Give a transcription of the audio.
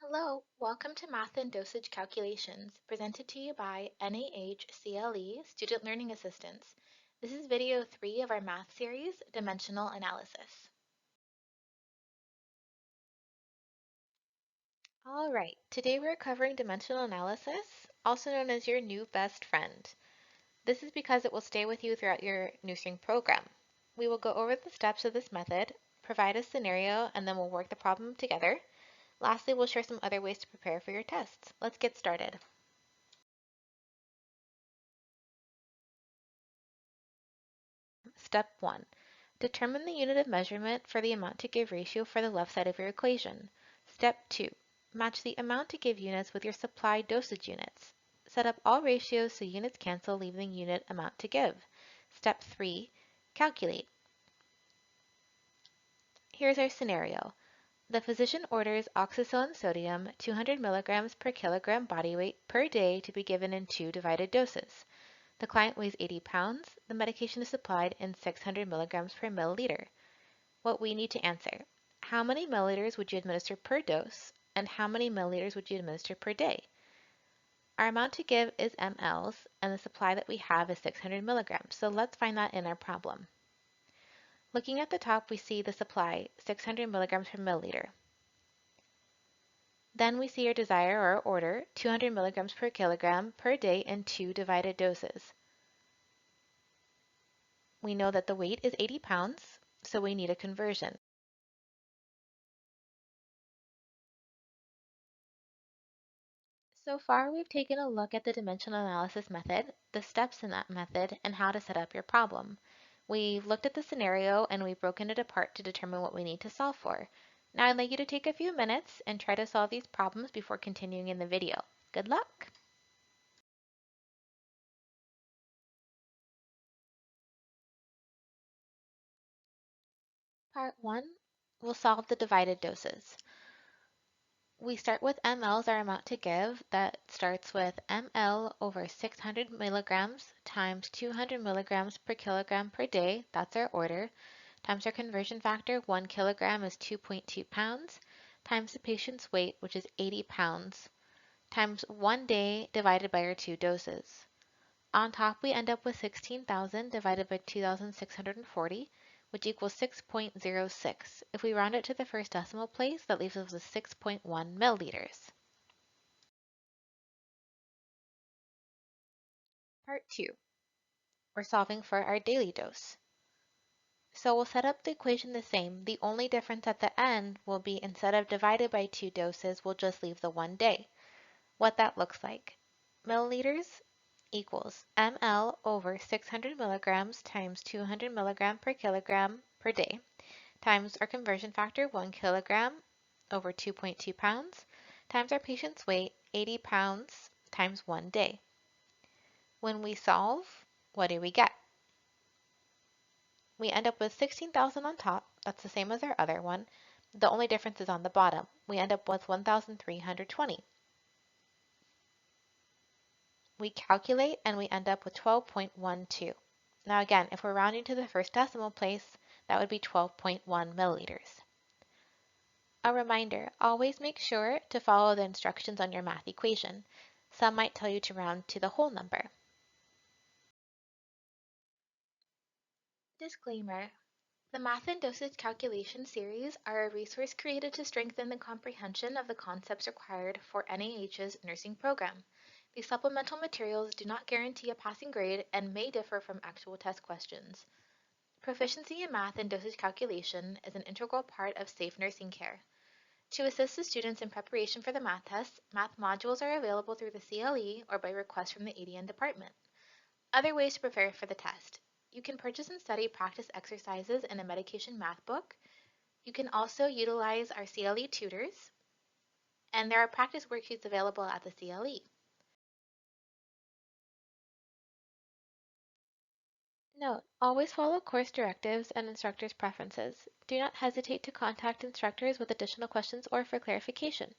Hello, welcome to Math and Dosage Calculations, presented to you by NAH-CLE Student Learning Assistance. This is video 3 of our math series, Dimensional Analysis. All right, today we're covering dimensional analysis, also known as your new best friend. This is because it will stay with you throughout your nursing program. We will go over the steps of this method, provide a scenario, and then we'll work the problem together. Lastly, we'll share some other ways to prepare for your tests. Let's get started. Step 1. Determine the unit of measurement for the amount to give ratio for the left side of your equation. Step 2. Match the amount to give units with your supply dosage units. Set up all ratios so units cancel, leaving unit amount to give. Step 3. Calculate. Here's our scenario. The physician orders oxacillin sodium 200 milligrams per kilogram body weight per day to be given in 2 divided doses. The client weighs 80 pounds. The medication is supplied in 600 milligrams per milliliter. What we need to answer: how many milliliters would you administer per dose, and how many milliliters would you administer per day? Our amount to give is mLs, and the supply that we have is 600 milligrams, so let's find that in our problem. Looking at the top, we see the supply, 600 milligrams per milliliter. Then we see our desire or order, 200 milligrams per kilogram per day in 2 divided doses. We know that the weight is 80 pounds, so we need a conversion. So far, we've taken a look at the dimensional analysis method, the steps in that method, and how to set up your problem. We've looked at the scenario and we've broken it apart to determine what we need to solve for. Now I'd like you to take a few minutes and try to solve these problems before continuing in the video. Good luck! Part 1, we'll solve the divided doses. We start with mLs, our amount to give. That starts with mL over 600 milligrams times 200 milligrams per kilogram per day. That's our order. Times our conversion factor, 1 kilogram is 2.2 pounds, times the patient's weight, which is 80 pounds, times 1 day divided by our 2 doses. On top, we end up with 16,000 divided by 2,640, which equals 6.06. If we round it to the first decimal place, that leaves us with 6.1 milliliters. Part 2. We're solving for our daily dose. So we'll set up the equation the same. The only difference at the end will be instead of divided by 2 doses, we'll just leave the 1 day. What that looks like: milliliters equals ml over 600 milligrams times 200 milligram per kilogram per day times our conversion factor, 1 kilogram over 2.2 pounds, times our patient's weight, 80 pounds, times 1 day. When we solve, what do we get? We end up with 16,000 on top. That's the same as our other one. The only difference is on the bottom. We end up with 1,320. We calculate and we end up with 12.12. Now again, if we're rounding to the first decimal place, that would be 12.1 milliliters. A reminder, always make sure to follow the instructions on your math equation. Some might tell you to round to the whole number. Disclaimer: the Math and Dosage Calculation series are a resource created to strengthen the comprehension of the concepts required for NAH's nursing program. These supplemental materials do not guarantee a passing grade and may differ from actual test questions. Proficiency in math and dosage calculation is an integral part of safe nursing care. To assist the students in preparation for the math tests, math modules are available through the CLE or by request from the ADN department. Other ways to prepare for the test: you can purchase and study practice exercises in a medication math book. You can also utilize our CLE tutors, and there are practice worksheets available at the CLE. Note: always follow course directives and instructors' preferences. Do not hesitate to contact instructors with additional questions or for clarification.